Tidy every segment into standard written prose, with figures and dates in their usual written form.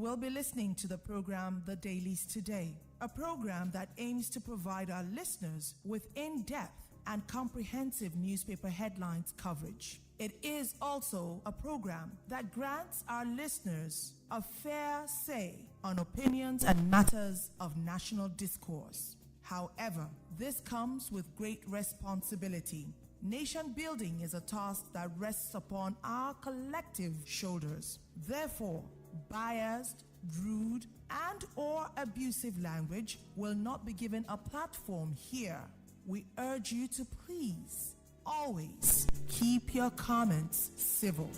will be listening to the program The Dailies Today, a program that aims to provide our listeners with in-depth and comprehensive newspaper headlines coverage. It is also a program that grants our listeners a fair say on opinions and matters of national discourse. However, this comes with great responsibility. Nation building is a task that rests upon our collective shoulders. Therefore, biased, rude, and/or abusive language will not be given a platform here. We urge you to please always keep your comments civil.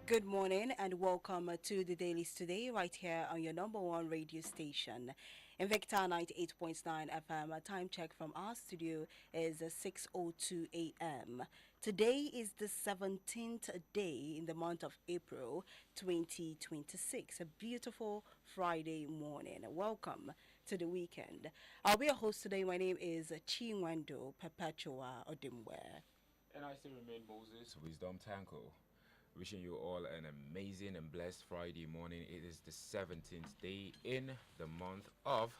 Good morning and welcome to the Dailies Today right here on your number one radio station, Invicta 98.9 FM. Time check from our studio is 6:02 a.m. Today is the 17th day in the month of April 2026. A beautiful Friday morning. Welcome to the weekend. I'll be your host today. My name is Chinwendu Odimgbe. And I still remain Moses, Wisdom Tanko. Wishing you all an amazing and blessed Friday morning. It is the 17th day in the month of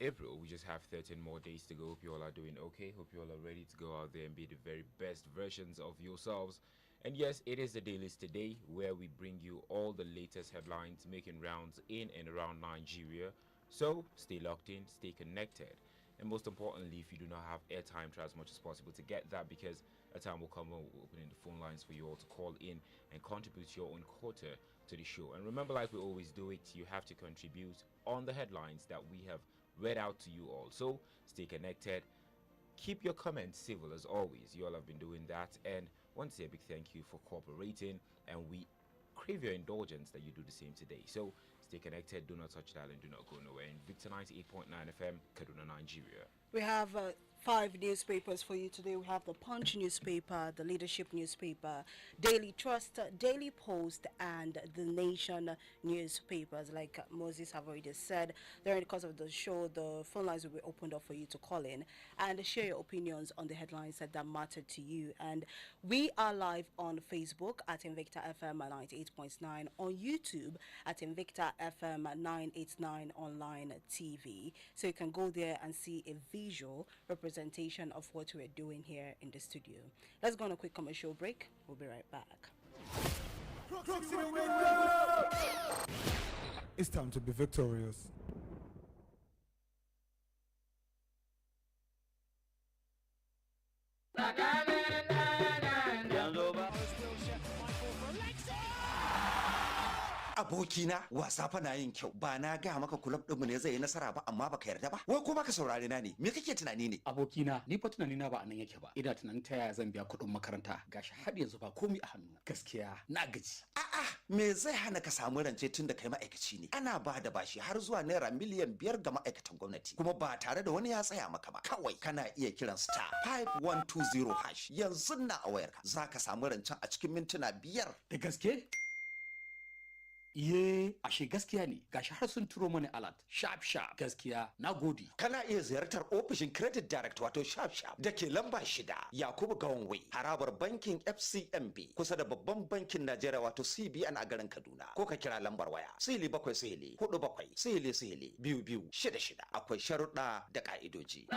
April. We just have 13 more days to go. Hope you all are doing okay. Hope you all are ready to go out there and be the very best versions of yourselves. And yes, it is the Dailies Today, where we bring you all the latest headlines making rounds in and around Nigeria. So stay locked in, stay connected. And most importantly, if you do not have airtime, try as much as possible to get that, because a time will come when we're opening the phone lines for you all to call in and contribute your own quota to the show. And remember, like we always do it, you have to contribute on the headlines that we have read out to you all. So stay connected. Keep your comments civil as always. You all have been doing that. And want to say a big thank you for cooperating. And we crave your indulgence that you do the same today. So stay connected. Do not touch that and do not go nowhere. Invicta 98.9 FM, Kaduna, Nigeria. We have 5 newspapers for you today. We have the Punch newspaper, the Leadership newspaper, Daily Trust, Daily Post, and the Nation newspapers. Like Moses have already said, during the course of the show, the phone lines will be opened up for you to call in and share your opinions on the headlines that matter to you. And we are live on Facebook at Invicta FM 98.9, on YouTube at Invicta FM 989 online TV. So you can go there and see a visual representation of what we're doing here in the studio. Let's go on a quick commercial break. We'll be right back. It's time to be victorious. Abokina wasa fa na yin kyau, ba na ga maka kulab ɗinmu ne zai yi nasara ba, amma baka yarda ba. Wai ko baka saurare na ne? Me kake tunani ne? Abokina, ni fa tunani na ba anan yake ba. Ina tunanin ta yaya zan biya kuɗin makaranta. Gashi har yanzu ba komai a hannu. Gaskiya na gaji. A'a, me zai hana ka samu rance tun da kai ma'aikaci ne? Ana ba da bashi har zuwa naira miliyan 5 ga ma'aikatan gwamnati, kuma ba tare da wani ya tsaya maka ba. Kawai kana iya kiran star 5120 hash yanzu na a wayarka. Za ka samu rancen a cikin mintuna 5. Da gaske? Iye, ashe gaskiya ne. Gashi har sun turo mani alert. Sharp sharp. Gaskiya, na gode. Kana iya ziyartar ofishin Credit Direct wato Sharp Sharp da ke lamba 6 Yakubu Gawon harabar bankin FCMB kusa da babban bankin Najeriya wato CBN a garin Kaduna. Ko ka kira lambar waya 0700-47-22-22. Akwai sharuɗa da ƙa'idoji.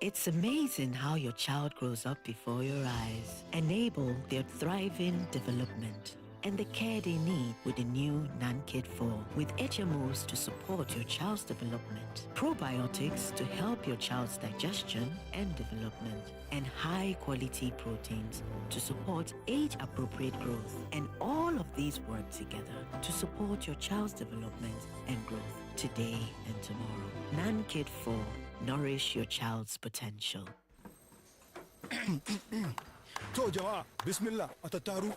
It's amazing how your child grows up before your eyes. Enable their thriving development and the care they need with the new NanKid 4 with HMOs to support your child's development, probiotics to help your child's digestion and development, and high-quality proteins to support age-appropriate growth. And all of these work together to support your child's development and growth today and tomorrow. NanKid 4. Nourish your child's potential. To jama'a, bismillah, a tattaru.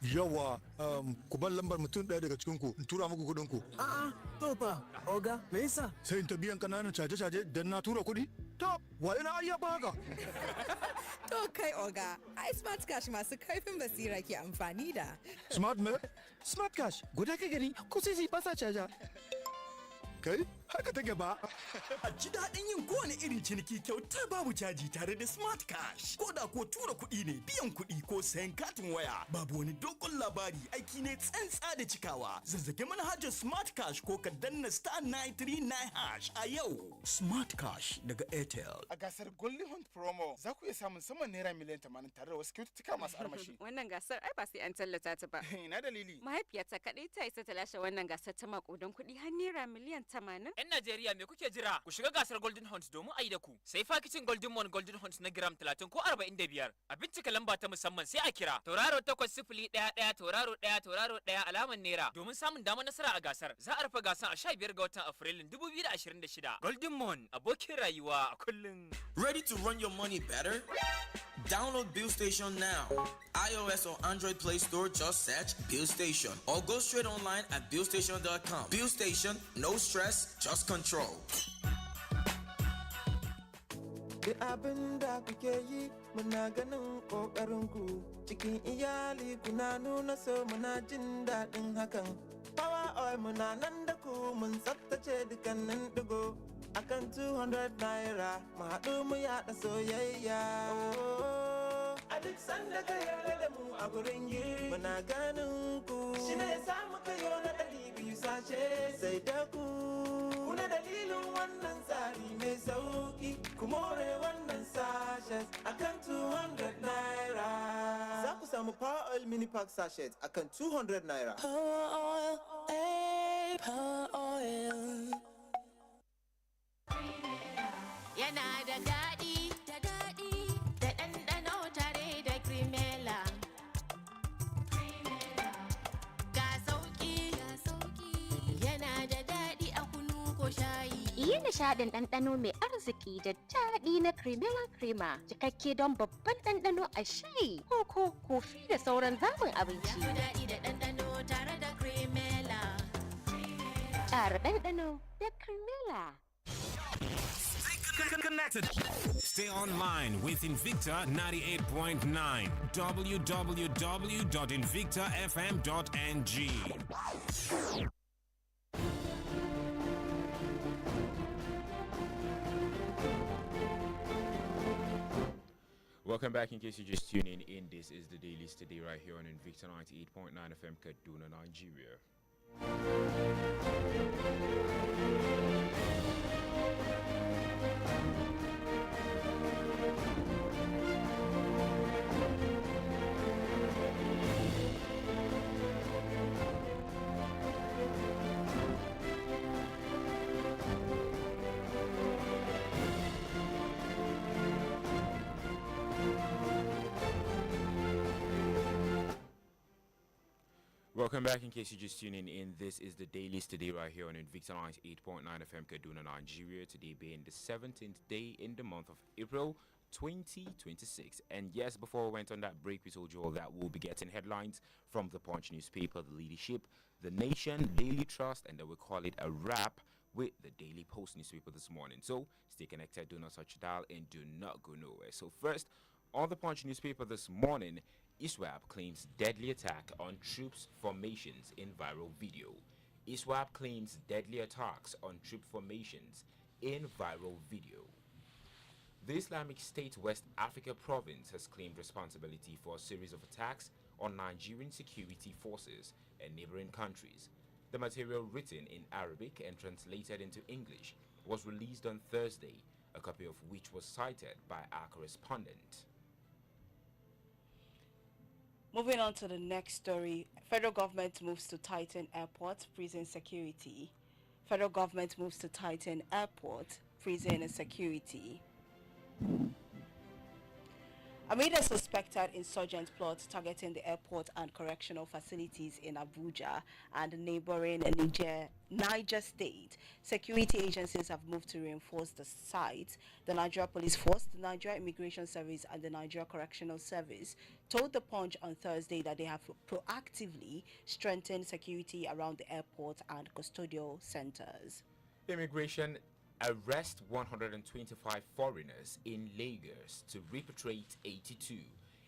Yawa, ku bar lambar mutum ɗaya daga cikinku in tura muku kuɗin ku. A'a, to fa, oga, me yasa? Sai in ta biyan ƙananan caje-caje don na tura kuɗi? To, wa ina ayya ba haka? To kai oga, ai smart cash masu kaifin basira ke amfani da. Smart me? Smart cash, guda ka gani, ko sai ba sa caja. Kai, haka take ba. A ji daɗin yin kowane irin ciniki kyauta babu caji tare da Smart Cash. Ko da ko tura kuɗi ne, biyan kuɗi ko sayan katin waya. Babu wani dogon labari, aiki ne tsantsa da cikawa. Zazzage manhajar Smart Cash ko ka danna *939# a yau. Smart Cash daga Airtel. A gasar Golden Hunt Promo za ku iya samun saman naira miliyan 80 tare da wasu kyaututtuka masu armashi. Wannan gasar ai ba sai an tallata ta ba. Ina dalili. Mahaifiyata kaɗai ta isa ta lashe wannan gasar ta maƙudan kuɗi har naira miliyan 80. 'Yan Najeriya me kuke jira? Ku shiga gasar Golden Hunt domin a yi da ku. Sai fakicin Golden Mon Golden Hunt na gram 30 ko 45. A bincika lamba ta musamman sai a kira tauraro 8011 tauraro 1 tauraro 1 alamar naira domin samun damar nasara a gasar. Za a rufe gasar a 15 ga watan Afrilun 2026. Golden Mon abokin rayuwa a kullum. Ready to run your money better? Download Bill Station now. iOS or Android Play Store, just search Bill Station or go straight online at billstation.com. Bill Station, no stress, just control. Duk abin da kuke yi muna ganin ƙoƙarinku cikin iyali kuna nuna so muna jin daɗin hakan. Power oil muna nan da ku mun tsaftace dukkanin ɗigo akan 200 naira mu haɗu mu yaɗa soyayya. A duk sanda ka yarda da mu a gurin yi muna ganin ku shi ne ya samu kayo na 200 sashe sai da ku. Kuna dalilin wannan tsari mai sauki ku more wannan sashes akan 200 naira. Za ku samu Power Oil Mini Pack sachet akan 200 naira. Power Oil, eh, Power Oil. Yana da daɗi, da ɗanɗano tare da Cremella. Ga sauƙi, yana da daɗi a kunu ko shayi. Yi nishaɗin ɗanɗano mai arziki da daɗi na Cremella Crema, cikakke don babban ɗanɗano a shayi, koko, kofi da sauran zaɓin abinci. Ya daɗi da ɗanɗano tare da Cremella. Ƙara ɗanɗano da Cremella. Connected. Stay online with Invicta 98.9. www.invictafm.ng. Welcome back. In case you're just tuning in, this is the Dailies today right here on Invicta 98.9 FM Kaduna, Nigeria. Welcome back. In case you're just tuning in, this is the Dailies today right here on Invicta 98.9 FM Kaduna, Nigeria. Today being the 17th day in the month of April 2026. And yes, before we went on that break, we told you all that we'll be getting headlines from the Punch newspaper, the Leadership, the Nation, Daily Trust, and then we call it a wrap with the Daily Post newspaper this morning. So stay connected, do not touch dial, and do not go nowhere. So first, on the Punch newspaper this morning, ISWAP claims deadly attack on troops formations in viral video. ISWAP claims deadly attacks on troop formations in viral video. The Islamic State West Africa province has claimed responsibility for a series of attacks on Nigerian security forces and neighboring countries. The material, written in Arabic and translated into English, was released on Thursday, a copy of which was cited by our correspondent. Moving on to the next story, federal government moves to tighten airport prison security. Federal government moves to tighten airport prison security. Amid a suspected insurgent plot targeting the airport and correctional facilities in Abuja and neighboring Niger State, security agencies have moved to reinforce the sites. The Nigeria Police Force, the Nigeria Immigration Service, and the Nigeria Correctional Service told the Punch on Thursday that they have proactively strengthened security around the airport and custodial centers. Immigration arrest 125 foreigners in Lagos to repatriate 82.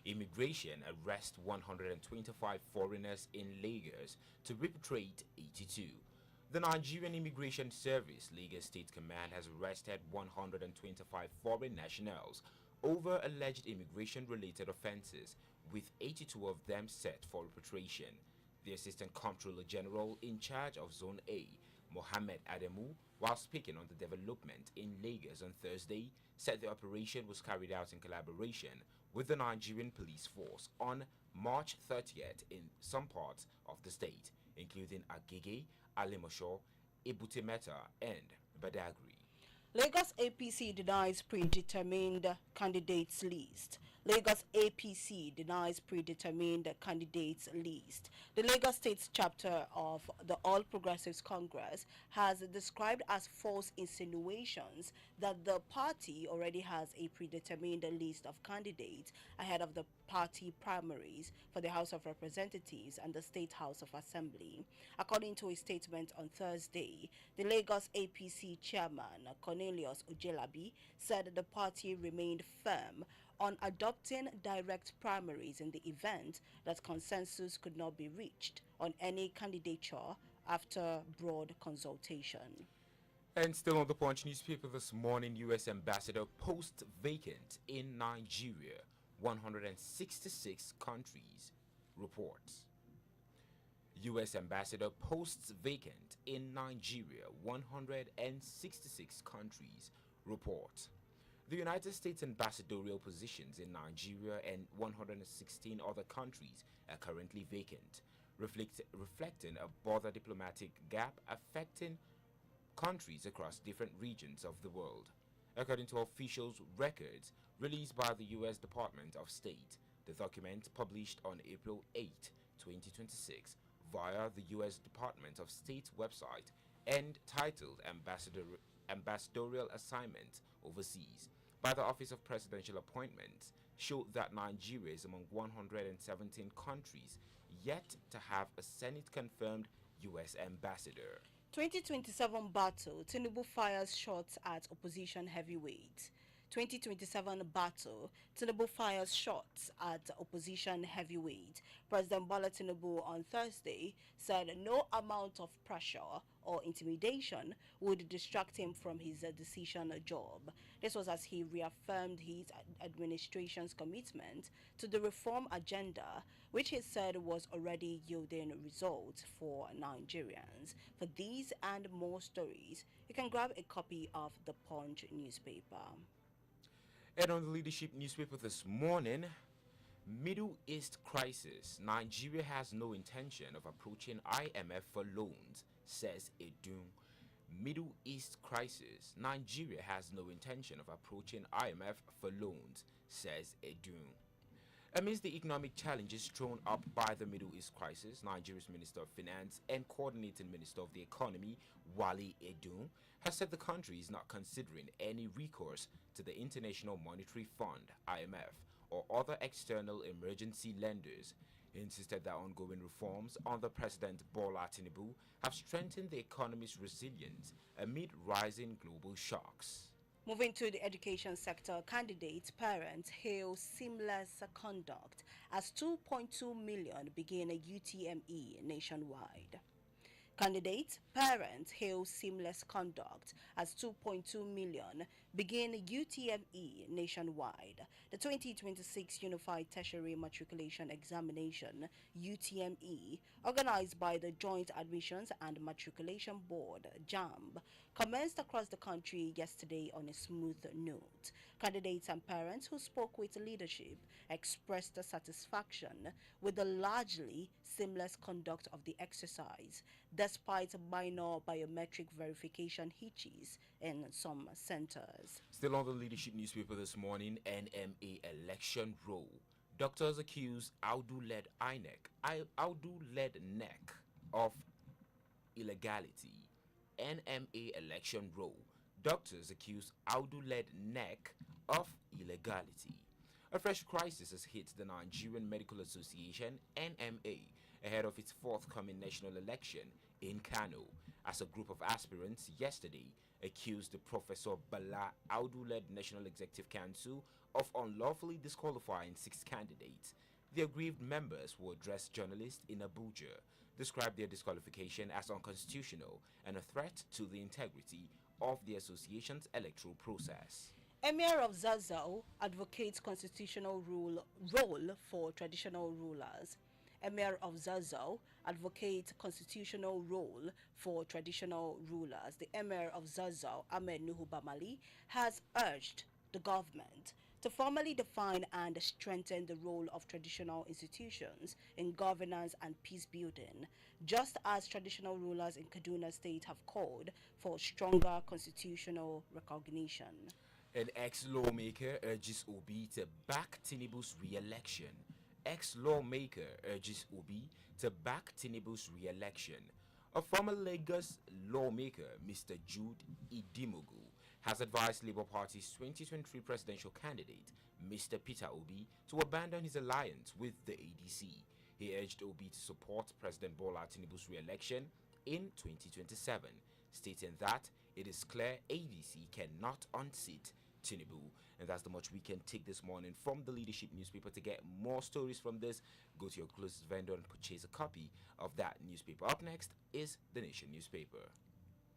Immigration arrest 125 foreigners in Lagos to repatriate 82. The Nigerian Immigration Service Lagos State Command has arrested 125 foreign nationals over alleged immigration-related offenses, with 82 of them set for repatriation. The Assistant Comptroller General in charge of Zone A, Mohammed Ademu, while speaking on the development in Lagos on Thursday, said the operation was carried out in collaboration with the Nigerian Police Force on March 30th in some parts of the state, including Agege, Alimosho, Ibutemeta, and Badagry. Lagos APC denies predetermined candidates list. Lagos APC denies predetermined candidates list. The Lagos State chapter of the All Progressives Congress has described as false insinuations that the party already has a predetermined list of candidates ahead of the party primaries for the House of Representatives and the State House of Assembly. According to a statement on Thursday, the Lagos APC chairman, Cornelius Ojelabi, said the party remained firm on adopting direct primaries in the event that consensus could not be reached on any candidature after broad consultation. And still on the Punch newspaper this morning, U.S. ambassador posts vacant in Nigeria, 166 countries, reports. U.S. ambassador posts vacant in Nigeria, 166 countries, reports. The United States ambassadorial positions in Nigeria and 116 other countries are currently vacant, reflecting a border diplomatic gap affecting countries across different regions of the world. According to officials' records released by the U.S. Department of State, the document published on April 8, 2026, via the U.S. Department of State's website and titled Ambassadorial Assignment Overseas by the Office of Presidential Appointments, showed that Nigeria is among 117 countries yet to have a Senate-confirmed U.S. ambassador. 2027 battle, Tinubu fires shots at opposition heavyweight. 2027 battle, Tinubu fires shots at opposition heavyweight. President Bola Tinubu on Thursday said no amount of pressure or intimidation would distract him from his decision job. This was as he reaffirmed his administration's commitment to the reform agenda, which he said was already yielding results for Nigerians. For these and more stories, you can grab a copy of the Punch newspaper. And on the leadership newspaper this morning, Middle East crisis. Nigeria has no intention of approaching IMF for loans, says Edun. Middle East crisis. Nigeria has no intention of approaching IMF for loans, says Edun. Amidst the economic challenges thrown up by the Middle East crisis, Nigeria's Minister of Finance and Coordinating Minister of the Economy, Wale Edun, has said the country is not considering any recourse to the International Monetary Fund, IMF, or other external emergency lenders. He insisted that ongoing reforms under President Bola Tinubu have strengthened the economy's resilience amid rising global shocks. Moving to the education sector, candidates, parents hail seamless conduct as 2.2 million begin a UTME nationwide. Candidates, parents hail seamless conduct as 2.2 million begin UTME nationwide. The 2026 Unified Tertiary Matriculation Examination UTME, organized by the Joint Admissions and Matriculation Board JAMB, commenced across the country yesterday on a smooth note. Candidates and parents who spoke with leadership expressed satisfaction with the largely seamless conduct of the exercise, despite minor biometric verification hitches in some centers. Still on the leadership newspaper this morning, NMA election row. Doctors accuse Audu-led NEC of illegality. NMA election row. Doctors accuse Audu-led NEC of illegality. A fresh crisis has hit the Nigerian Medical Association, NMA, ahead of its forthcoming national election in Kano, as a group of aspirants yesterday accused the Professor Bala Audu-led National Executive Council of unlawfully disqualifying 6 candidates. The aggrieved members who addressed journalists in Abuja described their disqualification as unconstitutional and a threat to the integrity of the association's electoral process. Emir of Zazzau advocates constitutional role for traditional rulers. Emir of Zazzau advocates constitutional role for traditional rulers. The Emir of Zazzau, Ahmed Nuhu Bamali, has urged the government to formally define and strengthen the role of traditional institutions in governance and peace building, just as traditional rulers in Kaduna State have called for stronger constitutional recognition. An ex-lawmaker urges Obi to back Tinubu's re-election. Ex-lawmaker urges Obi to back Tinubu's re-election. A former Lagos lawmaker, Mr. Jude Idimogu, has advised Labour Party's 2023 presidential candidate, Mr. Peter Obi, to abandon his alliance with the ADC. He urged Obi to support President Bola Tinubu's re-election in 2027, stating that it is clear ADC cannot unseat Tinubu. And that's the much we can take this morning from the Leadership newspaper. To get more stories from this, go to your closest vendor and purchase a copy of that newspaper. Up next is the Nation newspaper.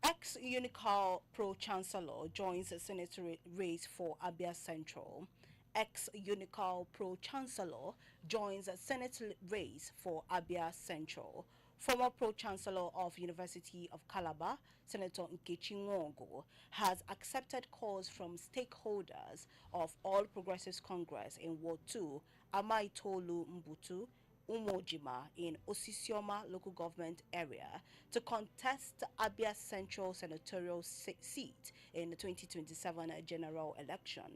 Ex-Unical Pro-Chancellor joins the Senate race for Abia Central. Ex-Unical Pro-Chancellor joins a Senate race for Abia Central. Former Pro-Chancellor of University of Calabar, Senator Chinwendu, has accepted calls from stakeholders of All Progressives Congress in Ward 2, Amaitolu Mbutu, Umojima in Osisioma local government area to contest Abia Central senatorial seat in the 2027 general election.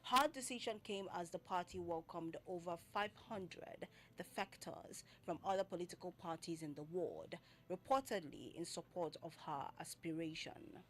Her decision came as the party welcomed over 500 defectors from other political parties in the ward, reportedly in support of her aspiration.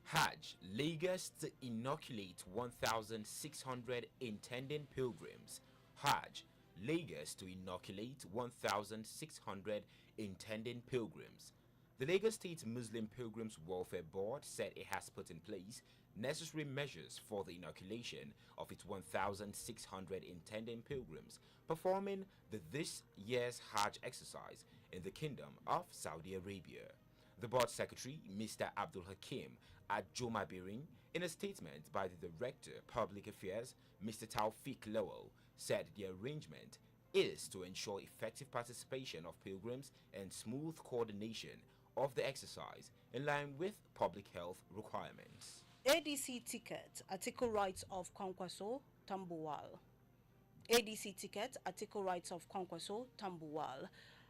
Hajj, Lagos to inoculate 1,600 intending pilgrims. Hajj, Lagos to inoculate 1,600 intending pilgrims. The Lagos State Muslim Pilgrims Welfare Board said it has put in place necessary measures for the inoculation of its 1,600 intending pilgrims performing this year's Hajj exercise in the Kingdom of Saudi Arabia. The board secretary, Mr. Abdul Hakim Ajomabirin, in a statement by the Director Public Affairs, Mr. Taufik Lowell, said the arrangement is to ensure effective participation of pilgrims and smooth coordination of the exercise in line with public health requirements. ADC ticket, article rights of Kwankwaso, Tambuwal. ADC ticket, article rights of Kwankwaso, Tambuwal.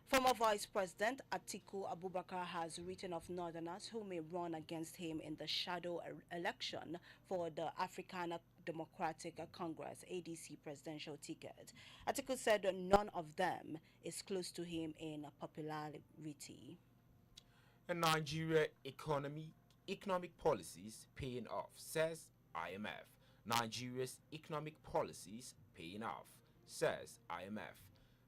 Former Vice President Atiku Abubakar has written off Northerners who may run against him in the shadow election for the African Democratic Congress ADC presidential ticket. Atiku said none of them is close to him in popularity. And Nigeria economic policies paying off, says IMF. Nigeria's economic policies paying off, says IMF.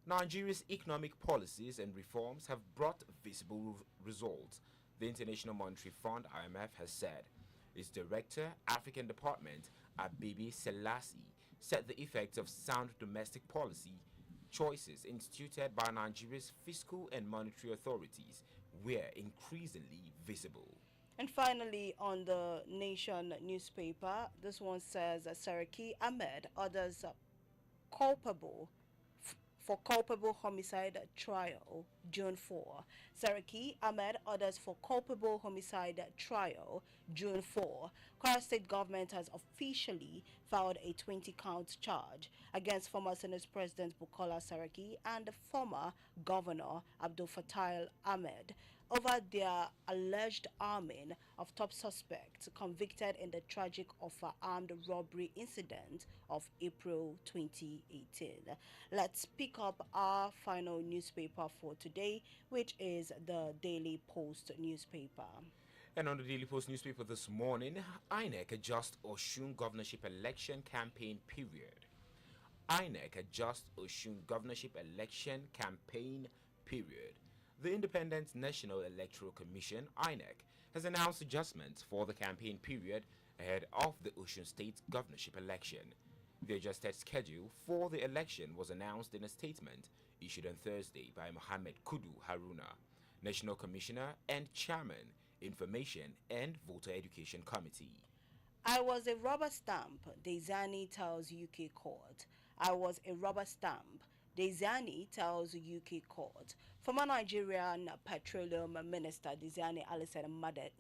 Nigeria's economic policies and reforms have brought visible results, the International Monetary Fund, IMF, has said. Its Director, African Department, Abibi Selassie, said the effects of sound domestic policy choices instituted by Nigeria's fiscal and monetary authorities were increasingly visible. And finally, on the Nation newspaper, this one says Saraki Ahmed orders culpable for culpable homicide trial, June 4. Saraki Ahmed orders for culpable homicide trial, June 4. Kwara State government has officially filed a 20-count charge against former Senate President Bukola Saraki and the former Governor Abdul Fattah Ahmed over their alleged arming of top suspects convicted in the tragic armed robbery incident of April 2018. Let's pick up our final newspaper for today, which is the Daily Post newspaper. And on the Daily Post newspaper this morning, INEC adjusts Osun governorship election campaign period. INEC adjusts Osun governorship election campaign period. The Independent National Electoral Commission, INEC, has announced adjustments for the campaign period ahead of the Osun State governorship election. The adjusted schedule for the election was announced in a statement issued on Thursday by Mohammed Kudu Haruna, National Commissioner and Chairman, Information and Voter Education Committee. I was a rubber stamp, Dezani tells UK court. I was a rubber stamp, Dezani tells UK court. Former Nigerian Petroleum Minister Dezani Alison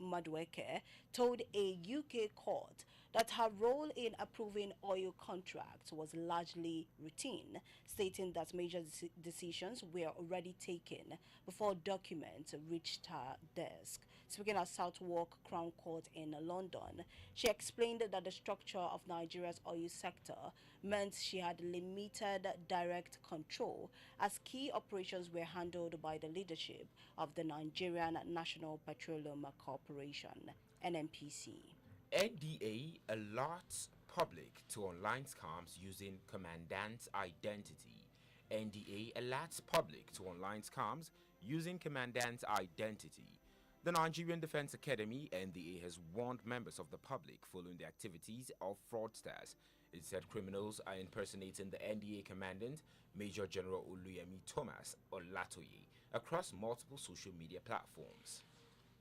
Madueke told a UK court that her role in approving oil contracts was largely routine, stating that major decisions were already taken before documents reached her desk. Speaking at Southwark Crown Court in London, she explained that the structure of Nigeria's oil sector meant she had limited direct control as key operations were handled by the leadership of the Nigerian National Petroleum Corporation, NNPC. NDA alerts public to online scams using commandant's identity. NDA alerts public to online scams using commandant's identity. The Nigerian Defense Academy, NDA, has warned members of the public following the activities of fraudsters. It said criminals are impersonating the NDA commandant, Major General Oluyemi Thomas Olatoye, across multiple social media platforms.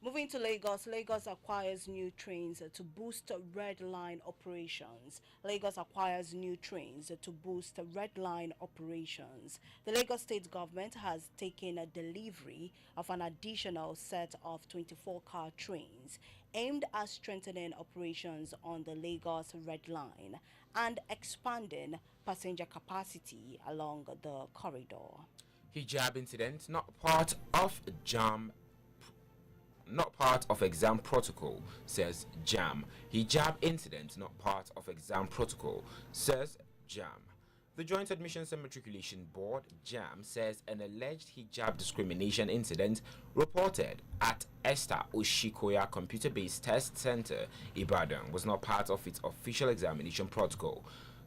Moving to Lagos, Lagos acquires new trains to boost red line operations. Lagos acquires new trains to boost red line operations. The Lagos state government has taken a delivery of an additional set of 24-car trains aimed at strengthening operations on the Lagos red line and expanding passenger capacity along the corridor. Hijab incident not part of exam protocol, says JAM. Hijab incident not part of exam protocol, says JAM. The Joint Admissions and Matriculation Board, JAM, says an alleged hijab discrimination incident reported at Esther Oshikoya Computer-Based Test Center, Ibadan, was not part of its official examination protocol.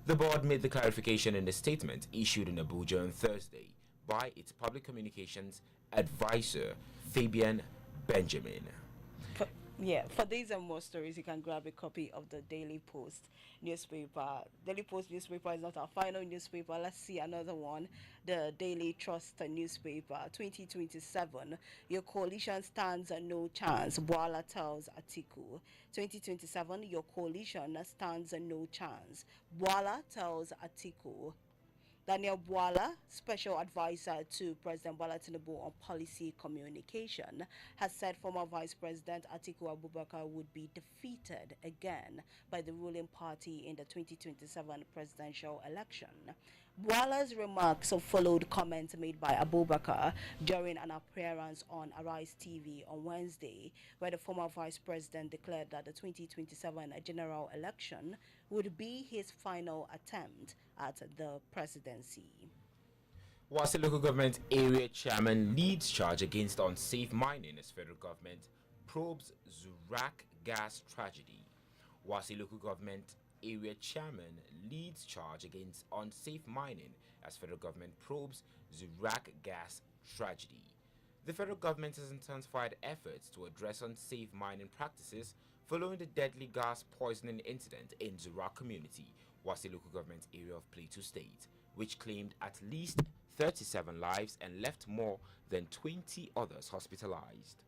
The board made the clarification in a statement issued in Abuja on Thursday by its public communications advisor, Fabian Benjamin. For these and more stories, you can grab a copy of the Daily Post newspaper. Daily Post newspaper is not our final newspaper. Let's see another one. The Daily Trust newspaper, 2027. Your coalition stands no chance, Bwala tells Atiku. 2027, your coalition stands no chance, Bwala tells Atiku. Daniel Bwala, special advisor to President Bola Tinubu on policy communication, has said former Vice President Atiku Abubakar would be defeated again by the ruling party in the 2027 presidential election. Bwala's remarks followed comments made by Abubakar during an appearance on Arise TV on Wednesday, where the former vice president declared that the 2027 general election would be his final attempt at the presidency. Wasi local government area chairman leads charge against unsafe mining as federal government probes Zurak gas tragedy. Wasi local government area chairman leads charge against unsafe mining as federal government probes Zurak gas tragedy. The federal government has intensified efforts to address unsafe mining practices following the deadly gas poisoning incident in Zura community, was the local government area of Plateau State, which claimed at least 37 lives and left more than 20 others hospitalized.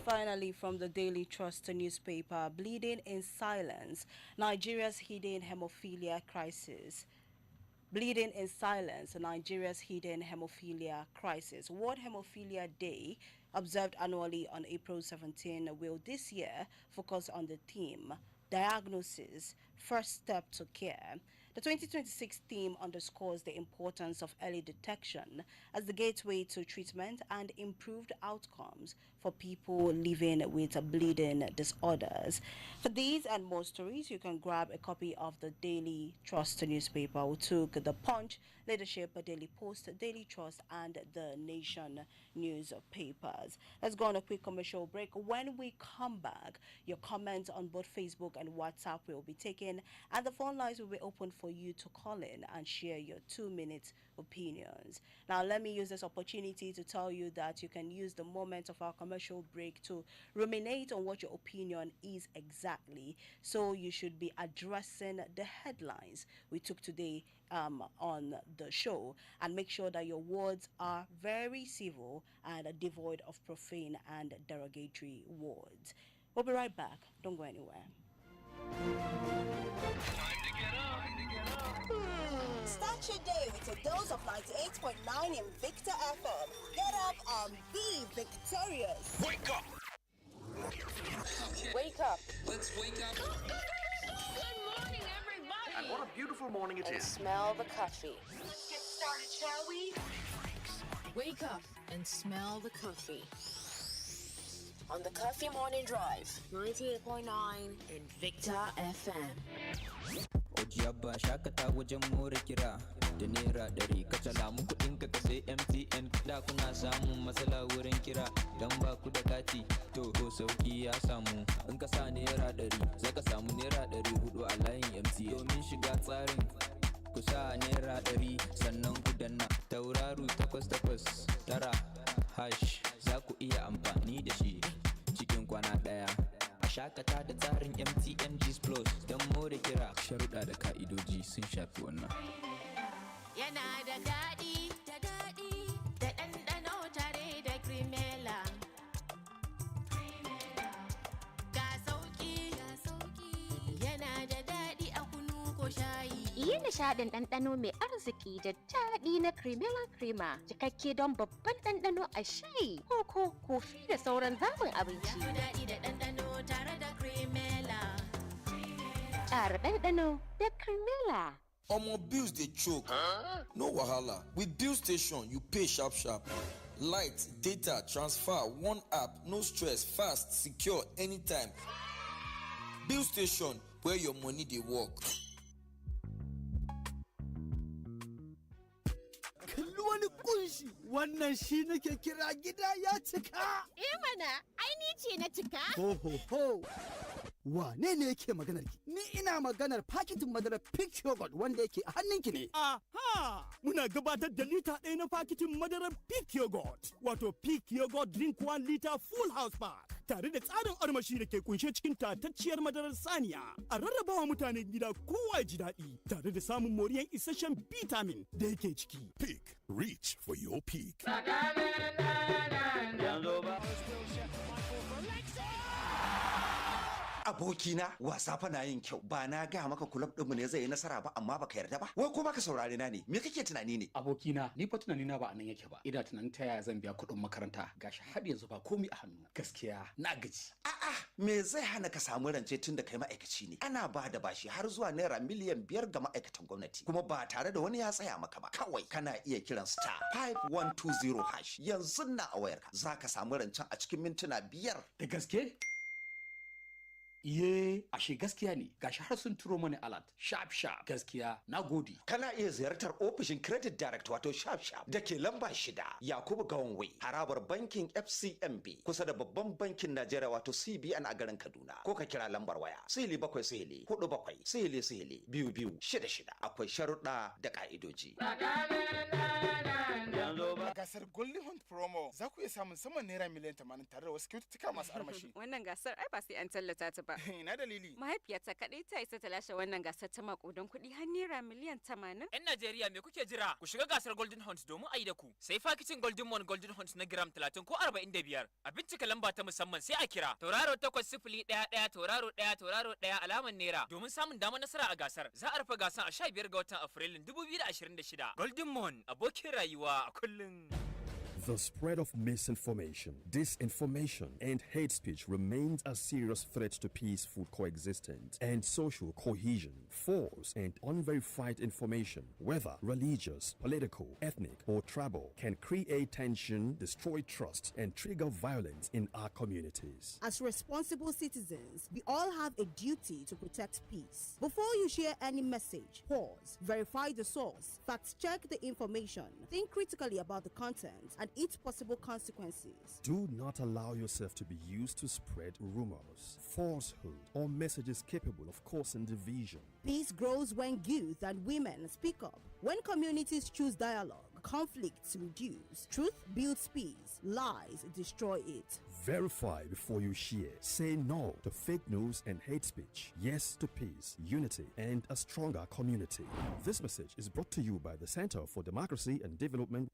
Finally, from the Daily Trust newspaper, bleeding in silence, Nigeria's hidden hemophilia crisis. Bleeding in silence, Nigeria's hidden hemophilia crisis. World Hemophilia Day, observed annually on April 17, will this year focus on the theme, Diagnosis, First Step to Care. The 2026 theme underscores the importance of early detection as the gateway to treatment and improved outcomes for people living with bleeding disorders. For these and more stories, you can grab a copy of the Daily Trust newspaper. We took the Punch, Leadership, Daily Post, Daily Trust, and the Nation newspapers. Let's go on a quick commercial break. When we come back, your comments on both Facebook and WhatsApp will be taken, and the phone lines will be open for you to call in and share your 2-minute opinions. Now, let me use this opportunity to tell you that you can use the moment of our commercial break to ruminate on what your opinion is exactly. So you should be addressing the headlines we took today on the show, and make sure that your words are very civil and devoid of profane and derogatory words. We'll be right back. Don't go anywhere. Start your day with a dose of 98.9 Invicta FM. Get up and be victorious. Wake up! Wake up. Let's wake up. Good morning, everybody. And what a beautiful morning it and is. smell the coffee. Let's get started, shall we? Wake up and smell the coffee. On the Coffee Morning Drive, 98.9 Invicta FM. Ojiyaba shakata wajen more kira da naira 100 ka salamu kudin ka sai MTN da kuna samun matsala wurin kira dan ba ku da kati to ko sauki ya samu in ka sa naira 100 zaka samu naira 400 a layin MTN domin shiga tsarin ku sa naira 100 sannan ku danna tauraru 889 hash za ku iya amfani da shi cikin kwana daya. Shakata da tsarin MTN G's Plus don more kira. Sharuɗa da ka'idoji sun shafi wannan. Yana da daɗi, da ɗanɗano tare da Cremella. Ga sauƙi, yana da daɗi a kunu ko shayi. Yi nishaɗin ɗanɗano mai arziki da daɗi na Crema, cikakke don babban ɗanɗano a shayi, koko, kofi da sauran zaɓin abinci. Ya daɗi da ɗanɗano tare da Cremella. Ƙara ɗanɗano da Cremella. Omo bills dey choke. No wahala. With Bill Station, you pay sharp. Light, data, transfer, one app, no stress, fast, secure, anytime. Bill Station, where your money dey work. Kalli wani kunshi, wannan shi nake kira gida ya cika. Mana, ai ce na cika. Ho. Wane ne yake maganar ki? Ni ina maganar paketin madarar Peak Yogurt wanda yake a hannunki ne. Aha! Muna gabatar da lita 1 na paketin madarar Peak Yogurt. Wato Peak Yogurt Drink 1 liter Full House Pack. Tare da tsarin armashi da ke kunshe cikin tatacciyar madarar saniya. A rarrabawa mutanen gida kowa ji daɗi. Tare da samun moriyan isasshen vitamin da yake ciki. Peak. Reach for your peak. Abokina wasa fa na yin kyau ba na ga maka kulab ɗinmu ne zai yi nasara ba amma baka yarda ba wai ko baka saurare na ne me kake tunani ne abokina ni fa tunani na ba anan yake ba ina tunanin ta yaya zan biya kuɗin makaranta gashi har yanzu ba komai a hannu gaskiya na gaji a'a me zai hana ka samu rance tun da kai ma'aikaci ne ana ba da bashi har zuwa naira miliyan 5 ga ma'aikatan gwamnati kuma ba tare da wani ya tsaya maka ba kawai kana iya kiran star 5120 hash yanzu na a wayarka zaka samu rancen a cikin mintuna 5 da gaske Iye, ashe gaskiya ne. Gashi har sun turo mani alert. Sharp sharp. Gaskiya, na gode. Kana iya ziyartar ofishin Credit Direct wato Sharp Sharp da ke lamba 6 Yakubu Gawanwe, harabar bankin FCMB kusa da babban bankin Najeriya wato CBN a garin Kaduna. Ko ka kira lambar waya 0747 akwai sharuɗa da ka'idoji. Gasar Golden Hunt Promo za ku iya samun saman naira miliyan 80 tare da wasu kyaututtuka masu armashi. Wannan gasar ai ba sai an tallata ta ba. Ina dalili. Mahaifiyata kaɗai ta isa ta lashe wannan gasar ta makudan kuɗi har naira miliyan 80. 'Yan Najeriya me kuke jira? Ku shiga gasar Golden Hunt domin a yi da ku. Sai fakitin Golden Mon Golden Hunt na gram 30 ko 45. A bincika lamba ta musamman sai a kira tauraro 8011 tauraro 1 tauraro 1 alamar naira domin samun damar nasara a gasar. Za a rufe gasar a 15 ga watan Afrilun 2026. Golden Mon abokin rayuwa a kullum. The spread of misinformation, disinformation, and hate speech remains a serious threat to peaceful coexistence and social cohesion. False and unverified information, whether religious, political, ethnic, or tribal, can create tension, destroy trust, and trigger violence in our communities. As responsible citizens, we all have a duty to protect peace. Before you share any message, pause, verify the source, fact-check the information, think critically about the content, and its possible consequences. Do not allow yourself to be used to spread rumors, falsehood, or messages capable of causing division. Peace grows when youth and women speak up. When communities choose dialogue, conflicts reduce. Truth builds peace. Lies destroy it. Verify before you share. Say no to fake news and hate speech. Yes to peace, unity, and a stronger community. This message is brought to you by the Center for Democracy and Development.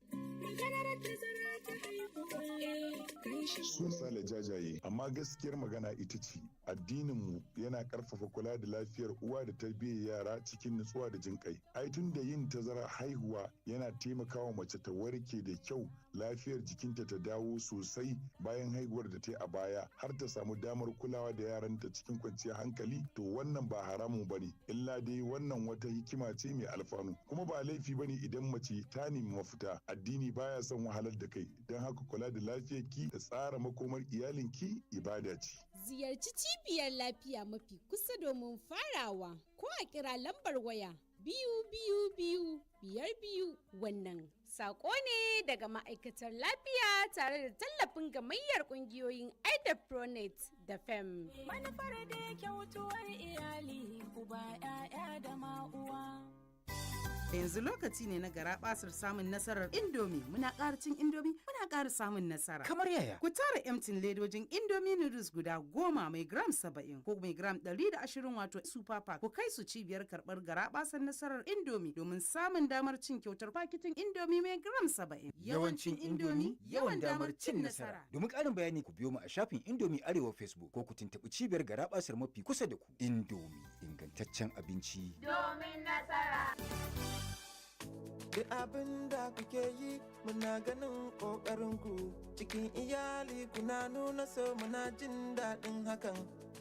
Sun sale jajaye, amma gaskiyar magana ita ce addininmu yana karfafa kula da lafiyar uwa da tarbiyyar yara cikin nutsuwa da jin kai. Ai tun da yin tazara haihuwa yana taimakawa mace ta warke da kyau, lafiyar jikinta ta dawo sosai bayan haihuwar da ta yi a baya har ta samu damar kulawa da yaranta cikin kwanciyar hankali, to wannan ba haramun bane, illa dai wannan wata hikima ce mai alfanu. Kuma ba laifi bane idan mace ta nemi mafita. Addini baya son wahalar da kai, don haka kula da lafiyarki da tsara makomar iyalinki ibada ce. Ziyarci cibiyar lafiya mafi kusa domin farawa ko a kira lambar waya 222 wannan sako ne daga ma'aikatar lafiya tare da tallafin gamayyar kungiyoyin Pronet da FEM. Manufar da kyautuwar iyali uba 'ya'ya da ma'uwa. Yanzu lokaci ne na garabasar samun nasarar Indomie. Muna ƙara cin Indomie, muna ƙara samun nasara. Kamar yaya? Ku tara emtin ledojin Indomie noodles guda 10 mai gram 70 ko mai gram 120 wato super pack. Ku kai su cibiyar karɓar garabasar nasarar Indomie domin samun damar cin kyautar paketin Indomie mai gram 70. Yawancin Indomie, yawan damar cin nasara. Domin ƙarin bayani ku biyo mu a shafin Indomie Arewa Facebook ko ku tuntuɓi cibiyar garabasar mafi kusa da ku. Indomie, ingantaccen abinci. Domin nasara. Duk abin da kuke yi muna ganin ƙoƙarinku cikin iyali kuna nuna so muna jin daɗin hakan.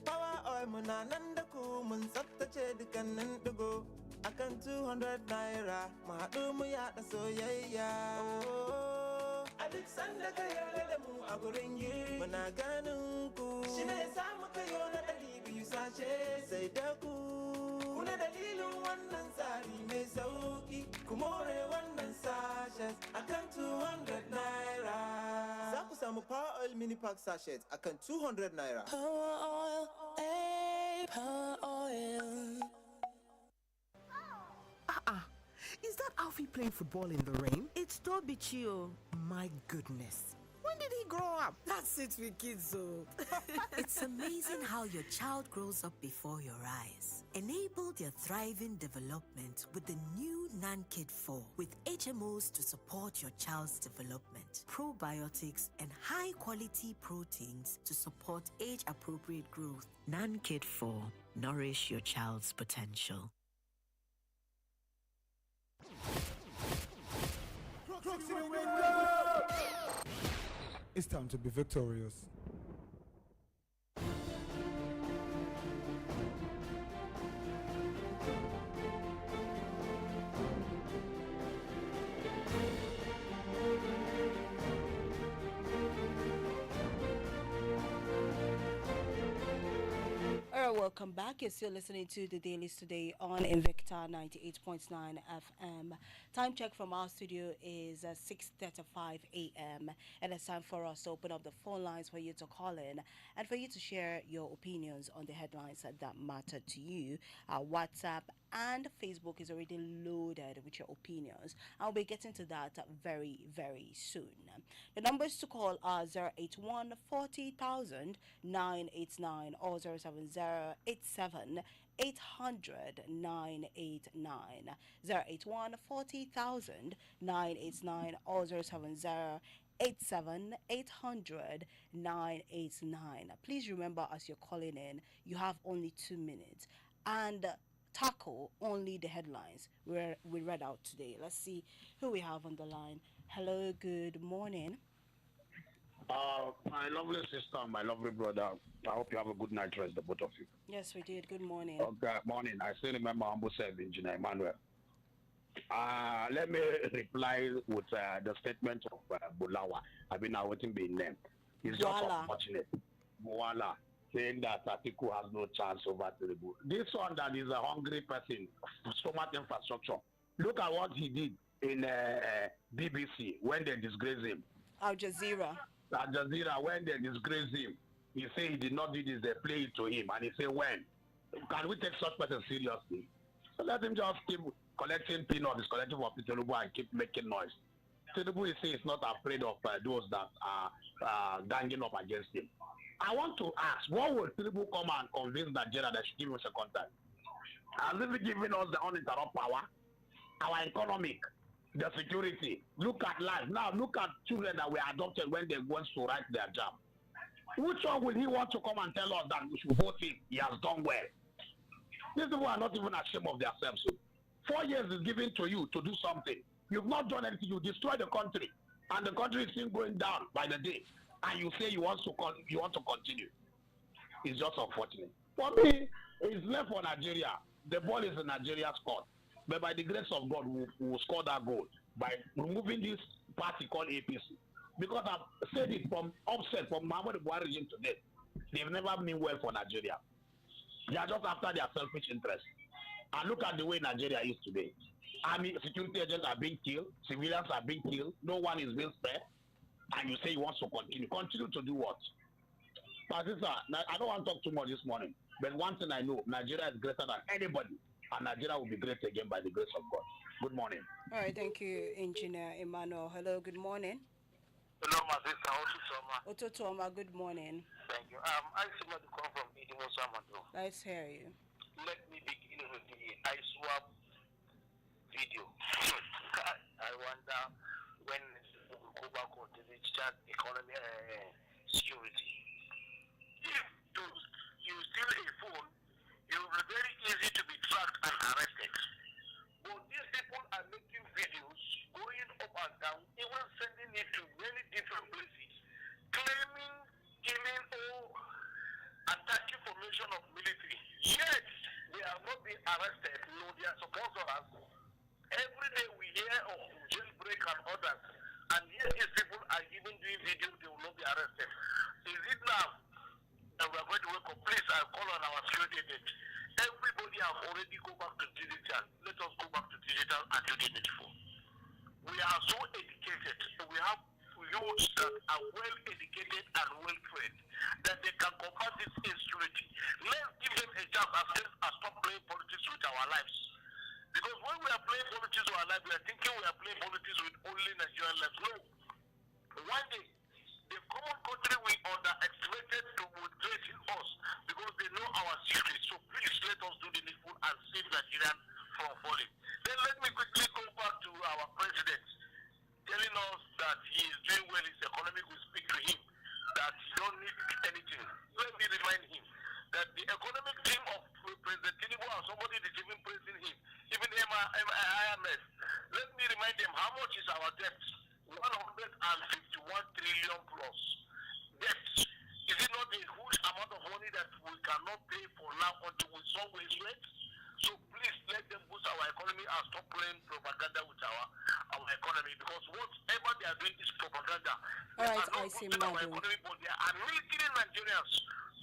Power oil muna nan da ku mun tsaftace dukkanin ɗigo akan 200 naira mu haɗu mu yaɗa soyayya. A duk sanda ka yarda da mu a gurin yi muna ganin ku shi ne sa muka yi na 200 sashe sai da ku. Kuna dalilin wannan tsari mai sauki ku more wannan sashes akan 200 naira. Za ku samu Power Oil Mini Pack sachet akan 200 naira. Power oil, power oil. Is that Alfie playing football in the rain? It's Toby Chio. My goodness. When did he grow up? That's it with kids, so. It's amazing how your child grows up before your eyes. Enable their thriving development with the new NanKid 4 with HMOs to support your child's development, probiotics, and high-quality proteins to support age-appropriate growth. NanKid 4. Nourish your child's potential. It's time to be victorious. very welcome back. You're still listening to the Dailies today on Invicta 98.9 FM. Time check from our studio is 6:35 a.m. and it's time for us to open up the phone lines for you to call in and for you to share your opinions on the headlines that matter to you. Our WhatsApp and Facebook is already loaded with your opinions. I'll be getting to that very, very soon. The numbers to call are 081 40,000 989 or 07087 800 989 081 40,000 989 or 070 800 989. Please remember, as you're calling in, you have only 2 minutes and tackle only the headlines we read out today. Let's see who we have on the line. Hello, good morning. My lovely sister, my lovely brother, I hope you have a good night rest, the both of you. Yes, we did. Good morning. Okay, morning. I still remember humble self, Engineer Emmanuel. Let me reply with the statement of Bulawa. I've been awaiting being named. It's just unfortunate. Voila, saying that Atiku has no chance over Tinubu. This one that is a hungry person, so much infrastructure. Look at what he did in BBC when they disgraced him. Al Jazeera, when they disgraced him, he said he did not do this, they play it to him. And he said, when? Can we take such person seriously? So let him just keep collecting peanuts, collecting for Tinubu and keep making noise. Tinubu, he says, is not afraid of those that are ganging up against him. I want to ask, what will Tinubu come and convince Nigeria that should give us a contact? Has he giving us the uninterrupted power? Our economic, the security. Look at life. Now look at children that were adopted when they went to write their job. Which one will he want to come and tell us that we should vote him? He has done well. These people are not even ashamed of themselves. 4 years is given to you to do something. You've not done anything. You destroy the country, and the country is still going down by the day. And you say you want to continue. It's just unfortunate. For me, it's left for Nigeria. The ball is in Nigeria's court. But by the grace of God, we will score that goal by removing this party called APC. Because I've said it from upset from Muhammad Buhari regime today. They've never been well for Nigeria. They are just after their selfish interest. And look at the way Nigeria is today. Army security agents are being killed. Civilians are being killed. No one is being spared. And you say you want to continue. Continue to do what? But sister, I don't want to talk too much this morning. But one thing I know, Nigeria is greater than anybody. And Nigeria will be great again by the grace of God. Good morning. All right, thank you, Engineer Emmanuel. Hello, good morning. Hello, my sister. Ototoma, good morning. Thank you. I somebody come from Idimo Samando. Let's hear you. Let me begin with the ISWAP video. I wonder when we go back on the digital economy security. If you steal a phone, it will be very easy to be tracked and arrested. But these people are making videos, going up and down, even sending it to many different places, claiming, killing, or attacking formation of military. Yet, they are not being arrested. No, they are supposed to have. Every day we hear of jailbreak and others, and yet these people are even doing videos, they will not be arrested. Is it now that we are going to wake up? Please, I call on our security agent. Everybody have already go back to digital. Let us go back to digital and do the needful. We are so educated. We have youths that are well educated and well trained that they can combat this insecurity. Let's give them a chance as stop playing politics with our lives. Because when we are playing politics with our lives, we are thinking we are playing politics with only Nigerian lives. No. One day, the common country we underestimated to trade in us because they know our secrets. So please let us do the needful and save Nigerian from falling. Then let me quickly go back to our president telling us that he is doing well, his economy will speak to him, that he don't need anything. Let me remind him that the economic team of President Tinubu and somebody is even praising him, even IMF. Let me remind them how much is our debt. 151 trillion plus debt. Is it not a huge amount of money that we cannot pay for now until we solve it? So please let them boost our economy and stop playing propaganda with our economy, because whatever they are doing is propaganda. All right, I see Instead of Madu. economic policy, I'm killing Nigerians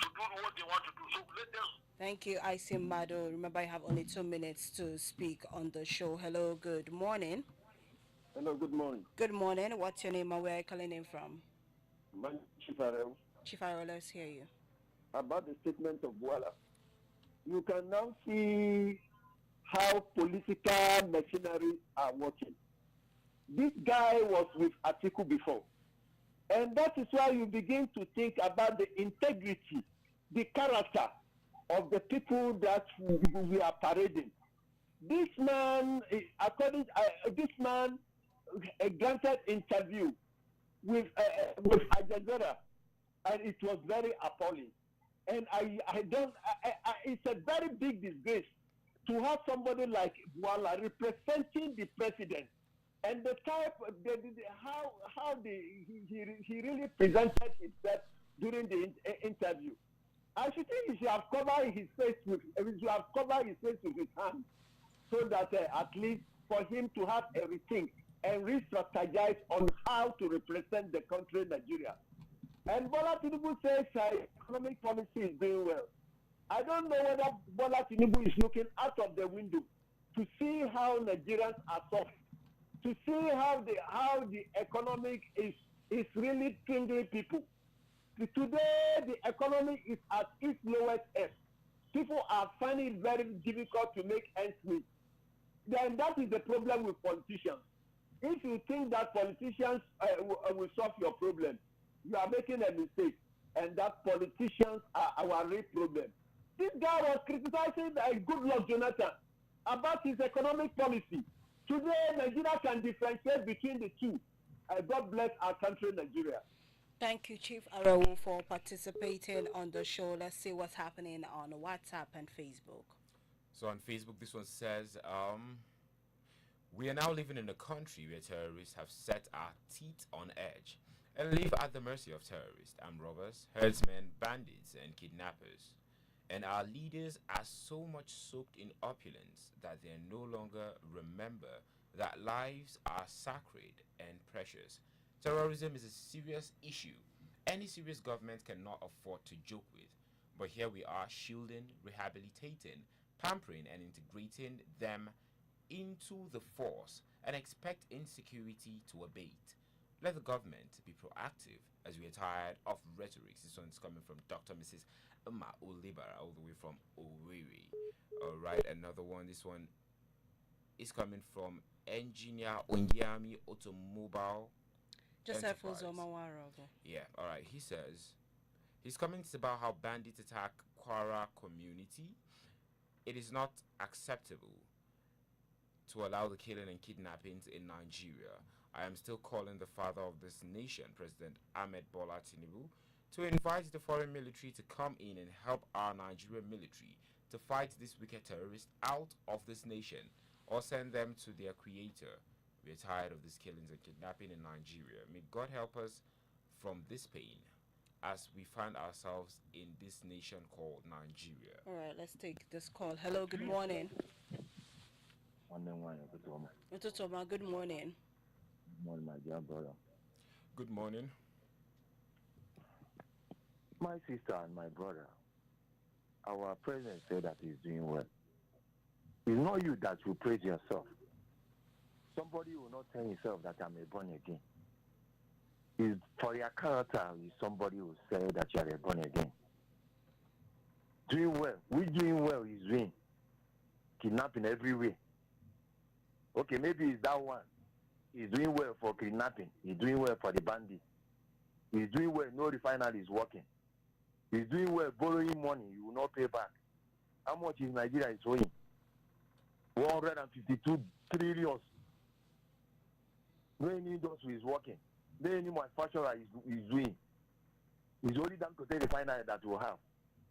to do what they want to do. So let them. Thank you, Icy Mado. Remember, I have only 2 minutes to speak on the show. Hello, good morning. Hello, good morning. Good morning. What's your name and where are you calling in from? My Chief Arel. Chief Arrow, let's hear you. About the statement of Walla. You can now see how political machineries are working. This guy was with Atiku before. And that is why you begin to think about the integrity, the character of the people that we are parading. This man, this man granted interview with Al Jazeera, and it was very appalling. And it's a very big disgrace to have somebody like Wala representing the president, and the type, he really presented himself during the interview. I should think he should have covered his face with his hand, so that at least for him to have everything and re-strategize on how to represent the country Nigeria. And Bola Tinubu says economic policy is doing well. I don't know whether Bola Tinubu is looking out of the window to see how Nigerians are suffering, to see how the economic is really killing people. Today, the economy is at its lowest ebb. People are finding it very difficult to make ends meet. Then that is the problem with politicians. If you think that politicians will solve your problem, you are making a mistake, and that politicians are our real problem. This guy was criticizing Goodluck Jonathan about his economic policy. Today, Nigeria can differentiate between the two. God bless our country, Nigeria. Thank you, Chief Arawu, for participating on the show. Let's see what's happening on WhatsApp and Facebook. So on Facebook, this one says, we are now living in a country where terrorists have set our teeth on edge and live at the mercy of terrorists, armed robbers, herdsmen, bandits, and kidnappers. And our leaders are so much soaked in opulence that they no longer remember that lives are sacred and precious. Terrorism is a serious issue. Any serious government cannot afford to joke with. But here we are shielding, rehabilitating, pampering, and integrating them into the force and expect insecurity to abate. Let the government be proactive as we are tired of rhetoric. This one's coming from Dr. Mrs. Uma Olibara, all the way from Owerri. All right, another one. This one is coming from Engineer Ondiami Automobile Joseph Enterprise. Ozomawaro. Yeah, all right. He says his comments about how bandits attack Kwara community. It is not acceptable to allow the killing and kidnappings in Nigeria. I am still calling the father of this nation, President Ahmed Bola Tinubu, to invite the foreign military to come in and help our Nigerian military to fight these wicked terrorists out of this nation, or send them to their creator. We are tired of these killings and kidnapping in Nigeria. May God help us from this pain as we find ourselves in this nation called Nigeria. All right, let's take this call. Hello, good morning. Ututoma, good morning. Good morning, my dear brother. Good morning. My sister and my brother, our president said that he's doing well. It's not you that will praise yourself. Somebody will not tell himself that I'm a born again. It's for your character, somebody will say that you are a born again. Doing well. We doing well is doing. Kidnapping every way. Okay, maybe it's that one. He's doing well for kidnapping. He's doing well for the bandits. He's doing well. No refinery is working. He's doing well borrowing money. You will not pay back. How much is Nigeria is owing? 152 trillion. No any industry is working. No any manufacturer is doing. It's only them to take the refinery that will have.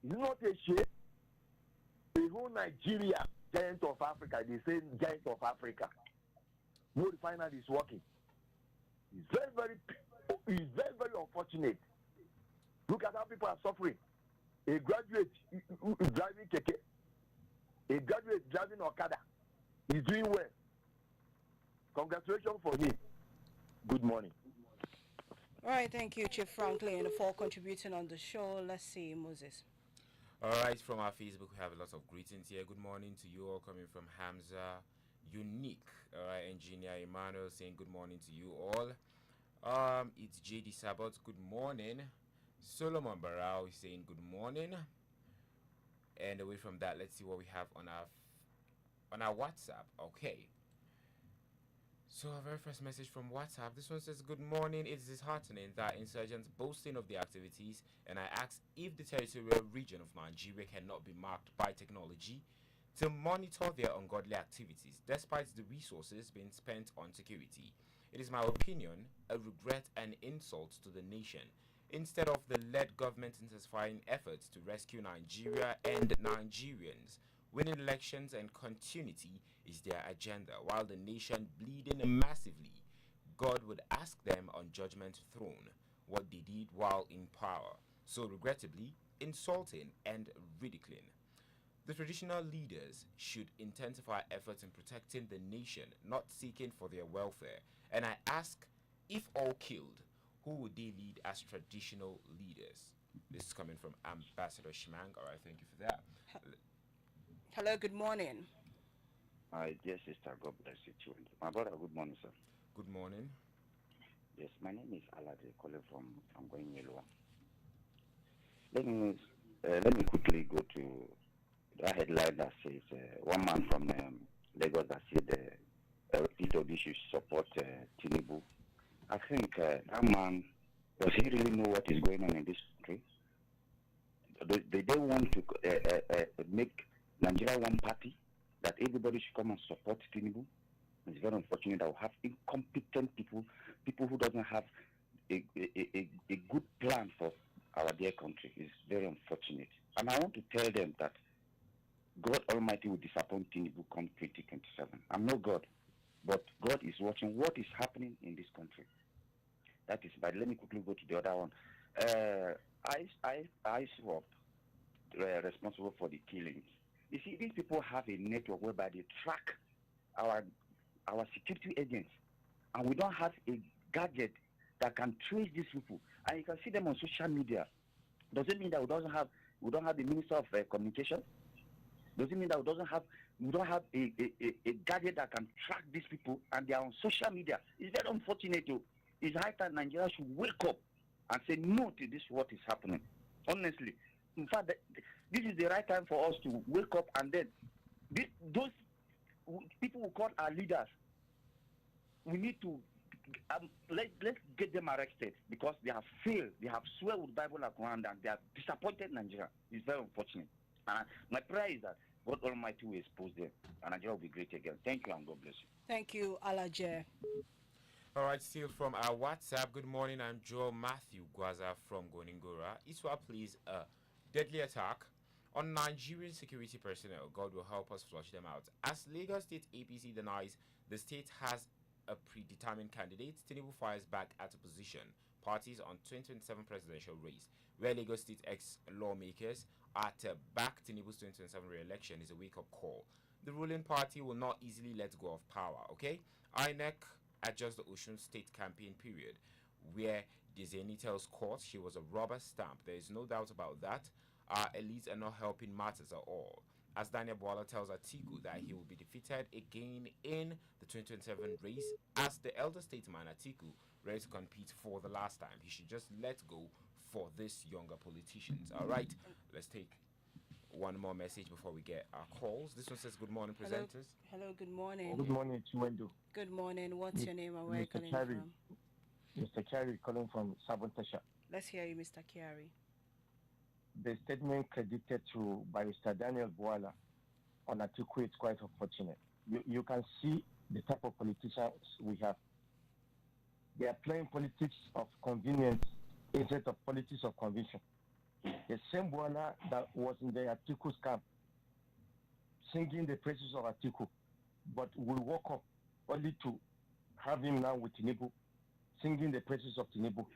It's not a shame. The whole Nigeria, giant of Africa, they say giant of Africa. No refinery is working. It's very unfortunate. Look at how people are suffering. A graduate driving keke, a graduate driving Okada, is doing well. Congratulations for him. Good morning. All right, thank you, Chief Franklin, for contributing on the show. Let's see, Moses. All right, from our Facebook, we have a lot of greetings here. Good morning to you all, coming from Hamza Unique. All right, Engineer Emmanuel saying good morning to you all. It's JD Sabot. Good morning. Solomon Barao is saying good morning. And away from that, let's see what we have on our WhatsApp. Okay. So our very first message from WhatsApp. This one says, good morning. It is disheartening that insurgents boasting of their activities, and I ask if the territorial region of Nigeria cannot be marked by technology to monitor their ungodly activities, despite the resources being spent on security. It is my opinion, a regret and insult to the nation. Instead of the led government intensifying efforts to rescue Nigeria and Nigerians, winning elections and continuity is their agenda, while the nation bleeding massively. God would ask them on judgment throne what they did while in power, so regrettably insulting and ridiculing. The traditional leaders should intensify efforts in protecting the nation, not seeking for their welfare. And I ask, if all killed, who would they lead as traditional leaders? This is coming from Ambassador Shmang. All right, thank you for that. Hello, good morning. Yes, sister, God bless you too. My brother, good morning, sir. Good morning. Yes, my name is Alade, calling from Going Yellow. Let me quickly go to that headline that says one man from Lagos that said PW should support Tinubu. I think that man, does he really know what is going on in this country? They don't want to make Nigeria one party, that everybody should come and support Tinubu. It's very unfortunate that we have incompetent people who doesn't have a good plan for our dear country. It's very unfortunate. And I want to tell them that God Almighty will disappoint Tinubu come 2027. I'm no God, but God is watching what is happening in this country. That is bad. Let me quickly go to the other one. I swap responsible for the killings. You see, these people have a network whereby they track our security agents, and we don't have a gadget that can trace these people, and you can see them on social media. Does it mean that we don't have the Minister of Communication? Does it mean that we don't have a gadget that can track these people, and they are on social media? It's very unfortunate. It's high time Nigeria should wake up and say no to this, what is happening. Honestly, in fact, this is the right time for us to wake up, and then those people who call our leaders, we need to let's get them arrested, because they have failed. They have swear with Bible and Quran, and they have disappointed Nigeria. It's very unfortunate. And my prayer is that God Almighty will expose them, and Nigeria will be great again. Thank you, and God bless you. Thank you, Alaje. All right, still from our WhatsApp. Good morning, I'm Joe Matthew Gwaza from Goningora. Iswa plays a deadly attack on Nigerian security personnel. God will help us flush them out. As Lagos State APC denies the state has a predetermined candidate, Tinubu fires back at opposition parties on 2027 presidential race, where Lagos State ex-lawmakers are to back Tinubu's 2027 re-election is a wake-up call. The ruling party will not easily let go of power, okay? INEC adjusts the Osun State campaign period, where Dizeni tells court she was a rubber stamp. There is no doubt about that. Our elites are not helping matters at all. As Daniel Bwala tells Atiku that he will be defeated again in the 2027 race, as the elder statesman Atiku ready to compete for the last time. He should just let go for these younger politicians. All right, let's take one more message before we get our calls. This one says, good morning, presenters. Hello, good morning. Good morning, Chinwendu. Good morning. What's your name and where are you calling from? Mr. Kyari calling from Sabontasha. Let's hear you, Mr. Kyari. The statement credited to Barrister Daniel Bwala on Atiku is quite unfortunate. You can see the type of politicians we have. They are playing politics of convenience instead of politics of conviction. The same Bwala that was in the Atiku's camp singing the praises of Atiku, but we woke up only to have him now with Tinubu singing the praises of Tinubu.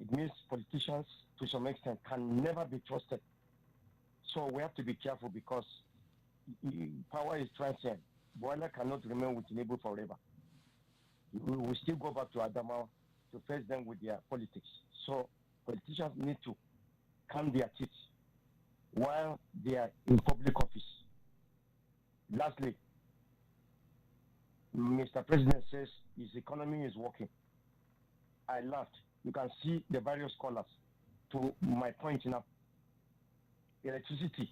It means politicians, to some extent, can never be trusted. So we have to be careful, because power is transient. Bwala cannot remain with Tinubu forever. We will still go back to Adamawa to face them with their politics. So politicians need to calm their teeth while they are in public office. Lastly, Mr. President says his economy is working. I laughed. You can see the various colors. To my point now, electricity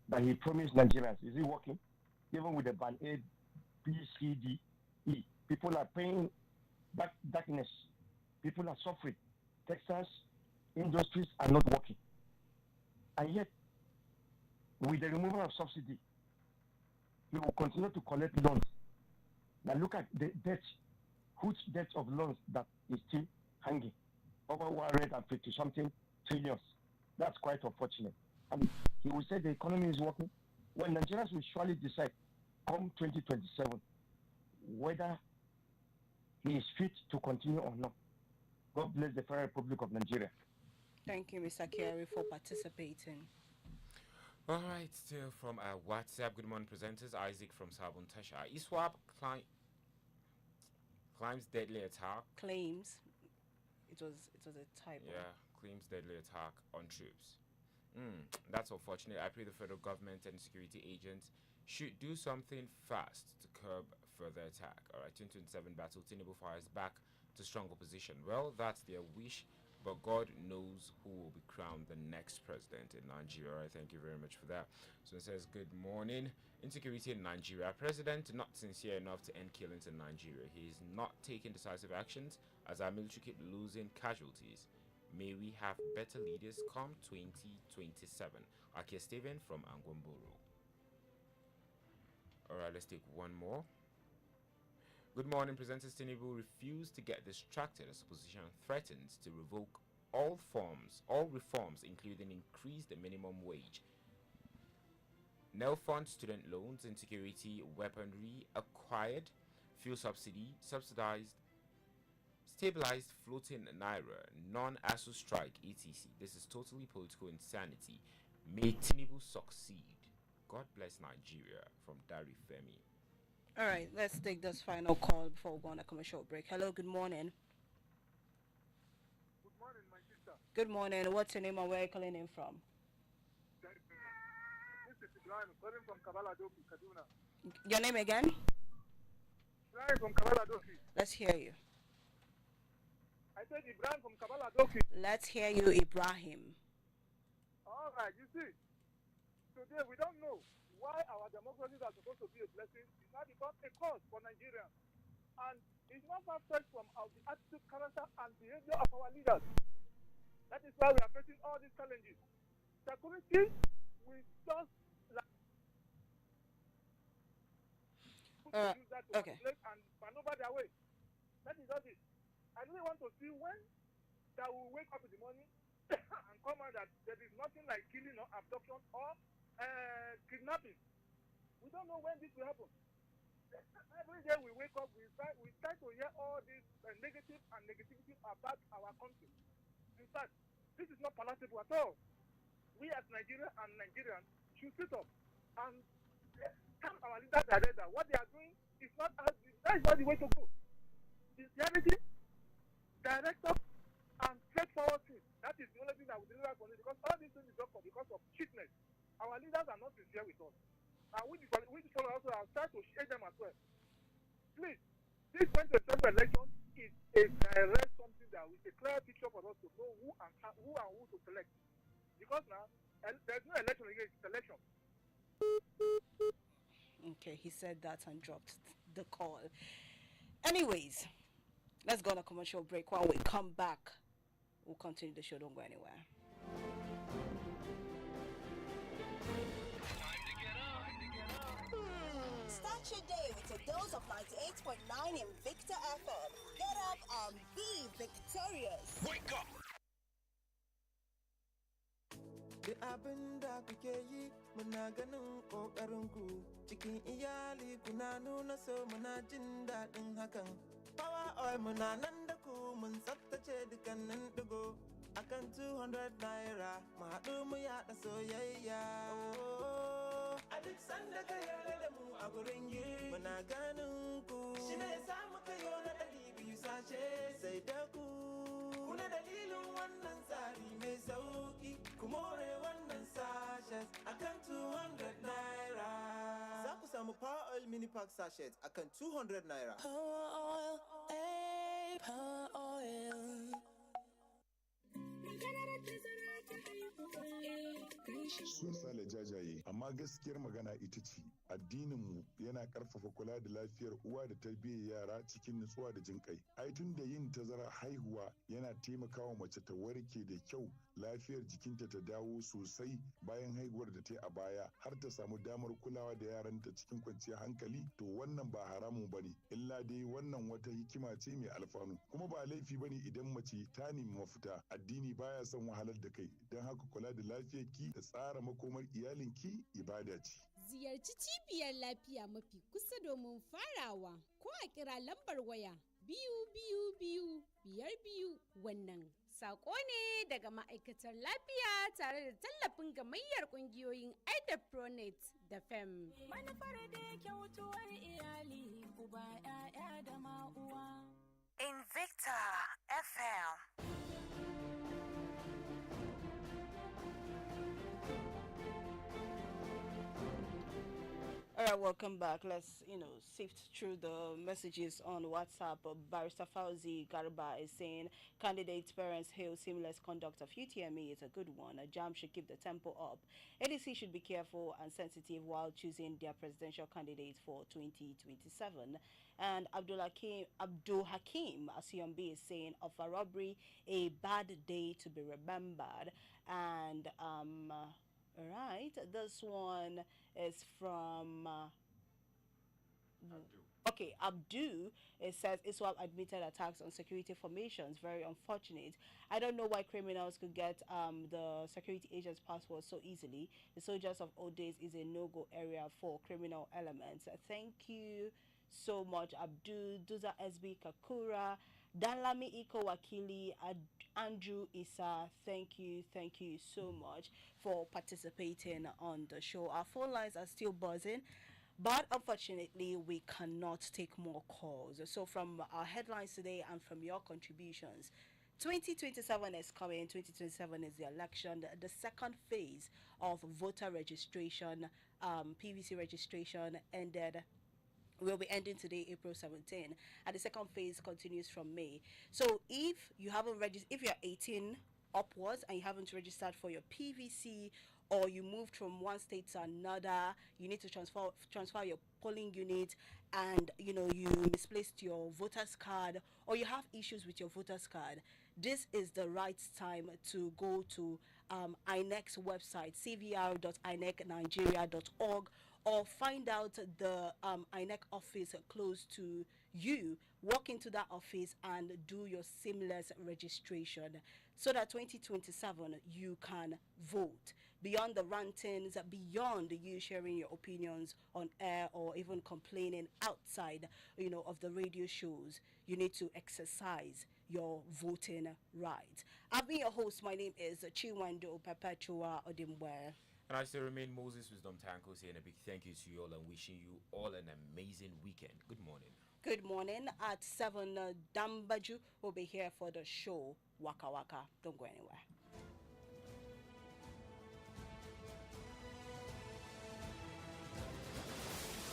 that he promised Nigerians, is it working? Even with the band A, B, C, D, E, people are paying darkness. People are suffering. Textiles industries are not working. And yet, with the removal of subsidy, he will continue to collect loans. Now look at the debt, huge debt of loans that is still hanging, over 150 something trillions. That's quite unfortunate. And he will say the economy is working when Nigerians will surely decide come 2027 whether he is fit to continue or not. God bless the Federal Republic of Nigeria. Thank you, Mr. Kiari, for participating. All right, still from our WhatsApp. Good morning, presenters. Isaac from Sabon Tasha. ISWAP claims deadly attack. Claims. It was a typo. Yeah, claims deadly attack on troops. That's unfortunate. I pray the federal government and security agents should do something fast to curb further attack. All right, 2027 battle. Tinubu fires back to strong opposition. Well, that's their wish, but God knows who will be crowned the next president in Nigeria. All right, thank you very much for that. So it says, good morning. Insecurity in Nigeria. President not sincere enough to end killings in Nigeria. He is not taking decisive actions as our military keep losing casualties. May we have better leaders come 2027. Akia Steven from Angwamboro. All right, let's take one more. Good morning, presenters. Tinubu refused to get distracted as opposition threatens to revoke all reforms, including increase the minimum wage. Fund student loans, insecurity, weaponry acquired, fuel subsidy, subsidized, stabilized floating naira, non-ASU strike, etc. This is totally political insanity. May Tinubu succeed. God bless Nigeria, from Dari Femi. All right, let's take this final call before we go on a commercial break. Hello, good morning. Good morning, my sister. Good morning. What's your name and where are you calling in from? This is Ibrahim, calling from Kabaladofi, Kaduna. Your name again? Ibrahim from Kabaladofi. Let's hear you. I said Ibrahim from Kabaladofi. Let's hear you, Ibrahim. All right, you see, today we don't know why our democracies are supposed to be a blessing. It's now become a curse for Nigerians. And it's not far-fetched from the attitude, character, and behavior of our leaders. That is why we are facing all these challenges. Security, we just use that to manipulate and maneuver their way. That is just it. I really want to see when that will wake up in the morning and come out that there is nothing like killing or abduction or kidnapping. We don't know when this will happen. Every day we wake up, we try to hear all this negativity about our country. In fact, this is not palatable at all. We as Nigeria and Nigerians should sit up and tell our leaders that what they are doing is not that is not the way to go. Sincerity, director, and straightforward things. That is the only thing that will deliver for this, because all these things is done because of cheapness. Our leaders are not sincere with us. And we also have tried to share them as well. Please, this 2027 election is a direct something that is a clear picture for us to know who to select. Because now, there's no election again, it's election. Okay, he said that and dropped the call. Anyways, let's go on a commercial break. When we come back, we'll continue the show. Don't go anywhere. Start your day with a dose of 98.9 Invicta FM. Get up and be victorious. Wake up! Da abin da kuke yi muna ganin ƙoƙarinku cikin iyali kuna nuna so muna jin daɗin hakan. Power oil muna nan da ku mun tsaftace dukkanin ɗigo akan 200 naira mu haɗu mu yaɗa soyayya. I duk sanda ka yarda da mu a gurin yi muna ganin ku shi ne ya samu kayo na 200 sashe sai da ku kuna dalilin wannan tsari mai sauki ku more wannan sashes akan 200 naira za ku samu power oil mini pack sachet akan 200 naira. Power oil, power oil. Sun sale jajaye, amma gaskiyar magana ita ce addininmu yana karfafa kula da lafiyar uwa da tarbiyyar yara cikin nutsuwa da jin kai. Ai tun da yin tazara haihuwa yana taimakawa mace ta warke da kyau, lafiyar jikinta ta dawo sosai bayan haihuwar da ta yi a baya har ta samu damar kulawa da yaranta cikin kwanciyar hankali, to wannan ba haramun bane, illa dai wannan wata hikima ce mai alfanu. Kuma ba laifi bane idan mace ta nemi mafita. Addini baya son wahalar da kai, don haka kula da lafiyarki da tsara makomar iyalinki ibada ce. Ziyarci cibiyar lafiya mafi kusa domin farawa ko a kira lambar waya 222 wannan sako ne daga ma'aikatar lafiya tare da tallafin gamayyar kungiyoyin Pronet da FEM. Manufar da kyautuwar iyali uba 'ya'ya da ma'uwa. Invicta FM. All right, welcome back. Let's, sift through the messages on WhatsApp. Barrister Fauzi Garba is saying, candidates' parents hail seamless conduct of UTME is a good one. A JAM should keep the tempo up. ADC should be careful and sensitive while choosing their presidential candidates for 2027. And Abdul Hakim Asiyombi is saying, of a robbery, a bad day to be remembered. And, right, this one is from Abdu. It says ISWAP admitted attacks on security formations. Very unfortunate. I don't know why criminals could get the security agents' passwords so easily. The soldiers of old days is a no-go area for criminal elements. Thank you so much, Abdu. Duza SB Kakura. Danlami Iko Wakili, Andrew Issa, thank you so much for participating on the show. Our phone lines are still buzzing, but unfortunately we cannot take more calls. So from our headlines today and from your contributions, 2027 is coming. 2027 is the election. The second phase of voter registration, PVC registration ended. Will be ending today, April 17, and the second phase continues from May. So if you haven't registered, if you're 18 upwards and you haven't registered for your PVC, or you moved from one state to another, you need to transfer your polling unit, and you misplaced your voter's card, or you have issues with your voter's card, this is the right time to go to INEC's website, cvr.inecnigeria.org, or find out the INEC office close to you. Walk into that office and do your seamless registration so that 2027 you can vote. Beyond the rantings, beyond you sharing your opinions on air or even complaining outside, of the radio shows, you need to exercise your voting right. I've been your host. My name is Chinwendu Odimgbe. And I still remain Moses Wisdom Tanko, saying a big thank you to you all and wishing you all an amazing weekend. Good morning. Good morning. At 7, Dambaju will be here for the show Waka Waka. Don't go anywhere.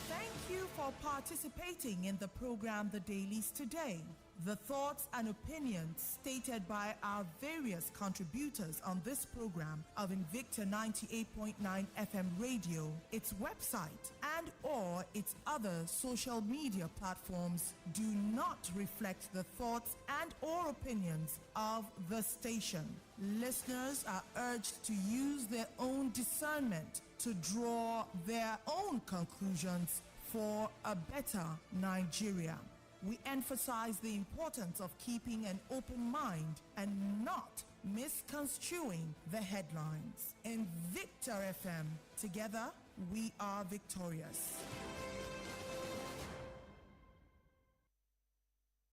Thank you for participating in the program The Dailies today. The thoughts and opinions stated by our various contributors on this program of Invicta 98.9 FM radio, its website, and or its other social media platforms do not reflect the thoughts and or opinions of the station. Listeners are urged to use their own discernment to draw their own conclusions for a better Nigeria. We emphasize the importance of keeping an open mind and not misconstruing the headlines. In Invicta FM, together we are victorious.